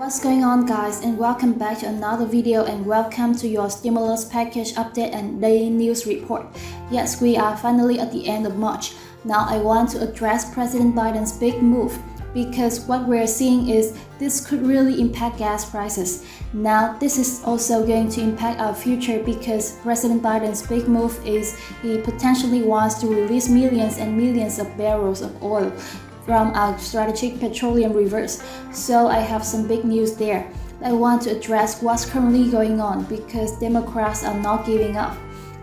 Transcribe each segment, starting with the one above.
What's going on, guys, and welcome back to another video, and welcome to your stimulus package update and daily news report. Yes, we are finally at the end of March. Now I want to address President Biden's big move, because what we're seeing is this could really impact gas prices. Now this is also going to impact our future, because President Biden's big move is he potentially wants to release millions and millions of barrels of oil from our strategic petroleum reserves. So I have some big news there. I want to address what's currently going on, because Democrats are not giving up.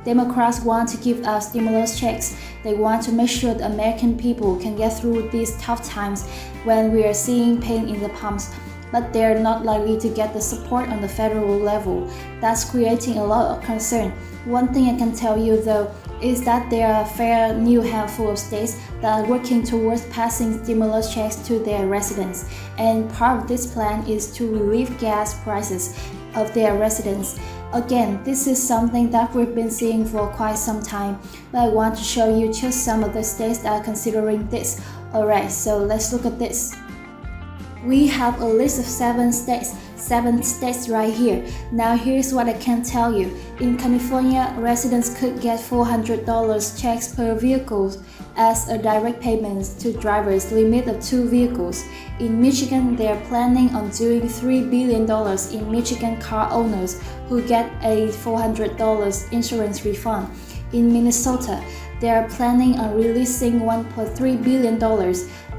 Democrats want to give us stimulus checks. They want to make sure the American people can get through these tough times when we are seeing pain in the pumps. But they're not likely to get the support on the federal level. That's creating a lot of concern. One thing I can tell you though is that there are a fair new handful of states that are working towards passing stimulus checks to their residents. And part of this plan is to relieve gas prices of their residents. Again, this is something that we've been seeing for quite some time, but I want to show you just some of the states that are considering this. Alright, so let's look at this. We have a list of 7 states right here. Now here's what I can tell you. In California, residents could get $400 checks per vehicle as a direct payment to drivers, limit of 2 vehicles. In Michigan, they are planning on doing $3 billion in Michigan car owners who get a $400 insurance refund. In Minnesota, they are planning on releasing $1.3 billion,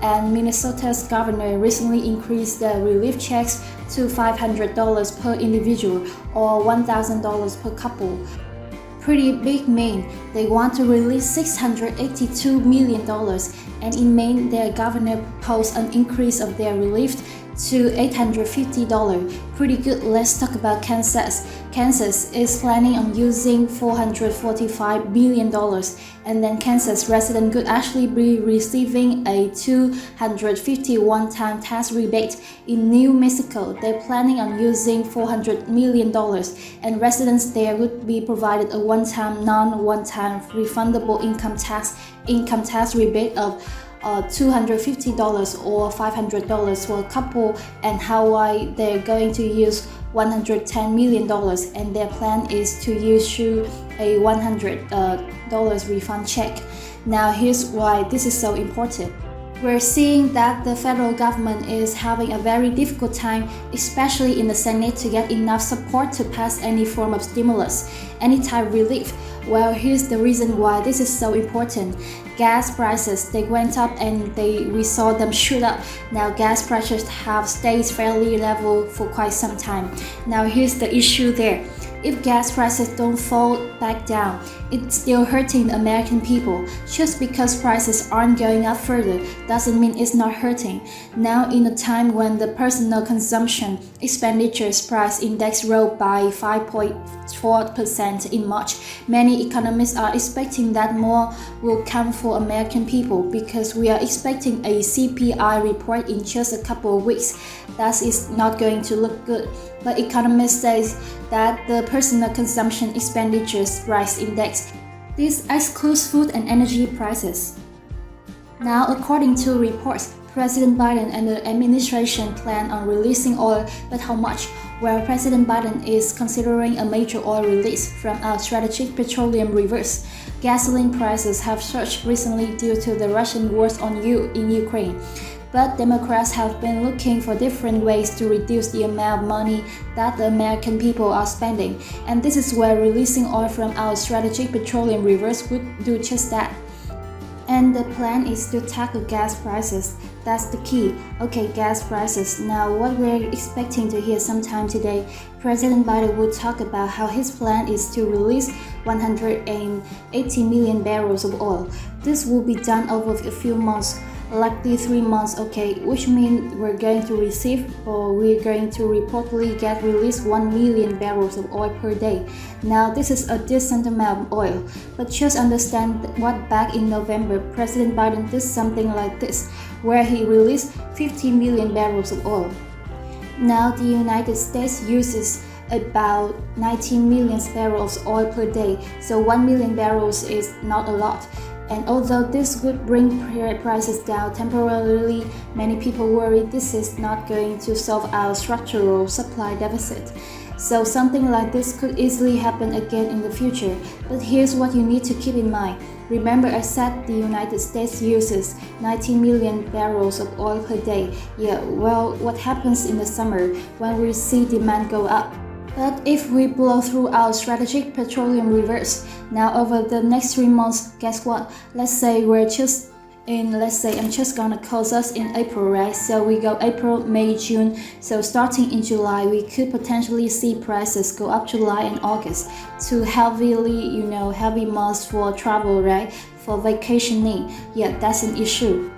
and Minnesota's governor recently increased the relief checks to $500 per individual or $1,000 per couple. Pretty big Maine, they want to release $682 million, and in Maine, their governor proposed an increase of their relief to $850. Pretty good. Let's talk about Kansas. Kansas is planning on using $445 billion, and then Kansas residents could actually be receiving a $250 one-time tax rebate. In New Mexico, they're planning on using $400 million, and residents there would be provided a one-time, non-one-time refundable income tax rebate of $250 or $500 for a couple. And Hawaii, they're going to use $110 million, and their plan is to issue a $100 refund check. Now here's why this is so important. We're seeing that the federal government is having a very difficult time, especially in the Senate, to get enough support to pass any form of stimulus, any type of relief. Well, here's the reason why this is so important. Gas prices, they went up and we saw them shoot up. Now gas prices have stayed fairly level for quite some time. Now here's the issue there. If gas prices don't fall back down, it's still hurting the American people. Just because prices aren't going up further doesn't mean it's not hurting. Now, in a time when the personal consumption expenditures price index rose by 5.4% in March, many economists are expecting that more will come for American people, because we are expecting a CPI report in just a couple of weeks. That is not going to look good. But economists say that the personal consumption expenditures price index, this excludes food and energy prices. Now, according to reports, President Biden and the administration plan on releasing oil, but how much? Well, President Biden is considering a major oil release from our strategic petroleum reserves. Gasoline prices have surged recently due to the Russian wars in Ukraine. But Democrats have been looking for different ways to reduce the amount of money that the American people are spending. And this is where releasing oil from our strategic petroleum reserves would do just that. And the plan is to tackle gas prices. That's the key. Okay, gas prices. Now, what we're expecting to hear sometime today, President Biden will talk about how his plan is to release 180 million barrels of oil. This will be done over a few months, likely 3 months, okay, which means we're going to receive, or we're going to reportedly get released 1 million barrels of oil per day. Now this is a decent amount of oil, but just understand what back in November, President Biden did something like this, where he released 50 million barrels of oil. Now the United States uses about 19 million barrels of oil per day, so 1 million barrels is not a lot. And although this would bring prices down temporarily, many people worry this is not going to solve our structural supply deficit. So something like this could easily happen again in the future. But here's what you need to keep in mind. Remember I said the United States uses 19 million barrels of oil per day. Yeah, well, what happens in the summer when we see demand go up? But if we blow through our strategic petroleum reserves, now over the next 3 months, guess what? Let's say I'm just gonna close us in April, right? So we go April, May, June. So starting in July, we could potentially see prices go up July and August to heavy months for travel, right? For vacationing. Yeah, that's an issue.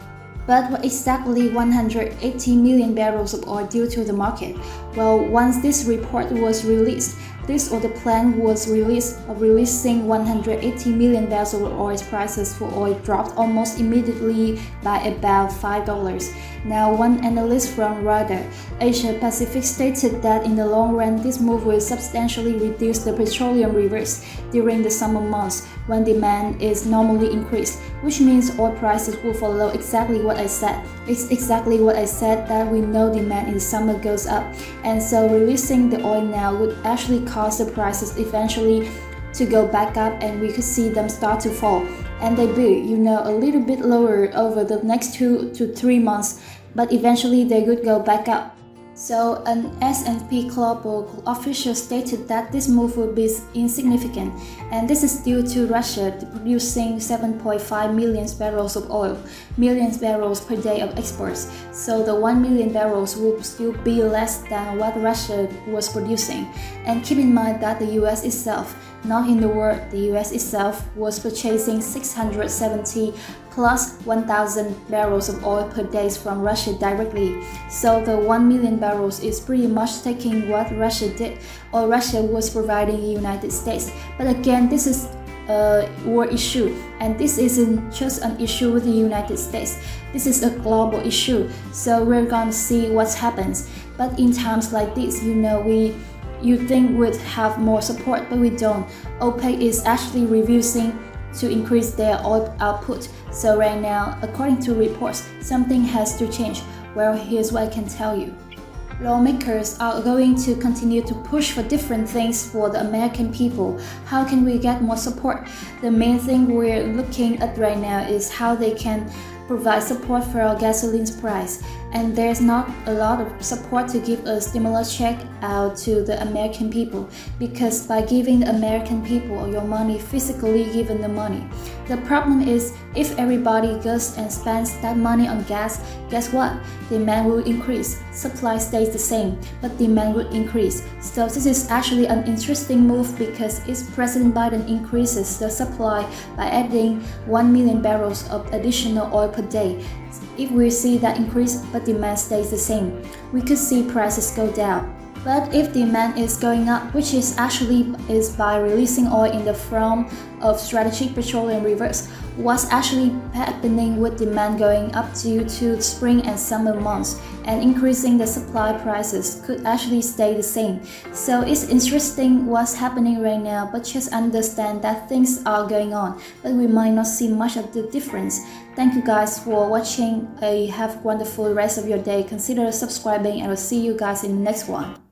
But what exactly 180 million barrels of oil due to the market? Well, once this report was released, the plan was released of releasing 180 million barrels of oil. Prices for oil dropped almost immediately by about $5. Now, one analyst from Radar Asia Pacific stated that in the long run, this move will substantially reduce the petroleum reserves during the summer months when demand is normally increased, which means oil prices will follow exactly what I said. It's exactly what I said, that we know demand in the summer goes up, and so releasing the oil now would actually cause the prices eventually to go back up, and we could see them start to fall. And they be, a little bit lower over the next 2 to 3 months, but eventually they would go back up. So an S&P Global official stated that this move would be insignificant, and this is due to Russia producing 7.5 million barrels of oil, millions barrels per day of exports. So the 1 million barrels would still be less than what Russia was producing. And keep in mind that the US itself, not in the world, the US itself was purchasing 670 plus 1,000 barrels of oil per day from Russia directly. So the 1 million barrels is pretty much taking what Russia did, or Russia was providing the United States. But again, this is a war issue, and this isn't just an issue with the United States. This is a global issue. So we're gonna see what happens. But in times like this, you think we'd have more support, but we don't. OPEC is actually reducing to increase their oil output. So right now, according to reports, something has to change. Well, here's what I can tell you. Lawmakers are going to continue to push for different things for the American people. How can we get more support? The main thing we're looking at right now is how they can provide support for our gasoline price. And there's not a lot of support to give a stimulus check out to the American people, because by giving the American people your money, physically giving the money, the problem is if everybody goes and spends that money on gas, guess what? Demand will increase. Supply stays the same, but demand will increase. So this is actually an interesting move, because if President Biden increases the supply by adding 1 million barrels of additional oil per day, if we see that increase but demand stays the same, we could see prices go down. But if demand is going up, which is by releasing oil in the form of strategic petroleum reserves, what's actually happening with demand going up due to spring and summer months, and increasing the supply prices could actually stay the same. So it's interesting what's happening right now, but just understand that things are going on, but we might not see much of the difference. Thank you guys for watching. Have a wonderful rest of your day. Consider subscribing, and I'll see you guys in the next one.